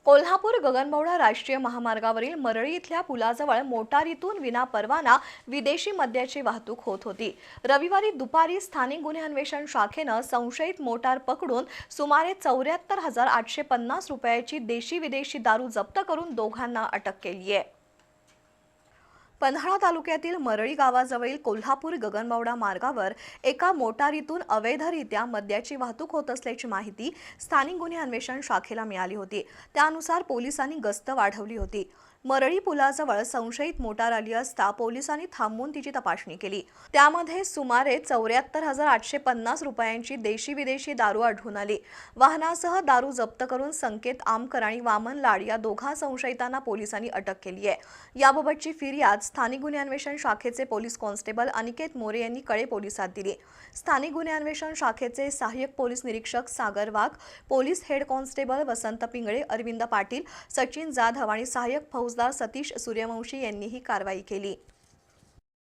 कोल्हापूर गगनबावडा राष्ट्रीय महामार्गावरील मरळी इथल्या पुलाजवळ मोटारीतून विनापरवाना विदेशी मद्याची वाहतूक होत होती। रविवारी दुपारी स्थानिक गुन्हे अन्वेषण शाखेनं संशयित मोटार पकडून सुमारे 74,850 रुपयाची देशी विदेशी दारू जप्त करून दोघांना अटक केली आहे। पन्हाळा तालुक्यातील मरळी गावाजवळील कोल्हापूर गगनबावडा मार्गावर एका मोटारीतून अवैधरित्या मद्याची वाहतूक होत असल्याची माहिती स्थानिक गुन्हे अन्वेषण शाखेला मिळाली होती। त्यानुसार पोलिसांनी गस्त वाढवली होती। मरळी पुलाजवळ संशयित मोटार आली असता पोलिसांनी थांबून तिची तपासणी केली। त्यामध्ये सुमारे 74,850 रुपयांची देशी विदेशी दारू आढळून आली। वाहनासह दारू जप्त करून संकेत आमकर आणि वामन लाड या दोघा संशयितांना पोलिसांनी अटक केली आहे। याबाबतची फिर्याद स्थानिक गुन्हे अन्वेषण शाखेचे पोलीस कॉन्स्टेबल अनिकेत मोरे यांनी कळे पोलिसात दिली। स्थानिक गुन्हे अन्वेषण शाखेचे सहाय्यक पोलीस निरीक्षक सागर वाघ, पोलीस हेड कॉन्स्टेबल वसंत पिंगळे, अरविंद पाटील, सचिन जाधव आणि सहाय्यक फौजदार सतीश सूर्यवंशी यांनी ही कारवाई केली।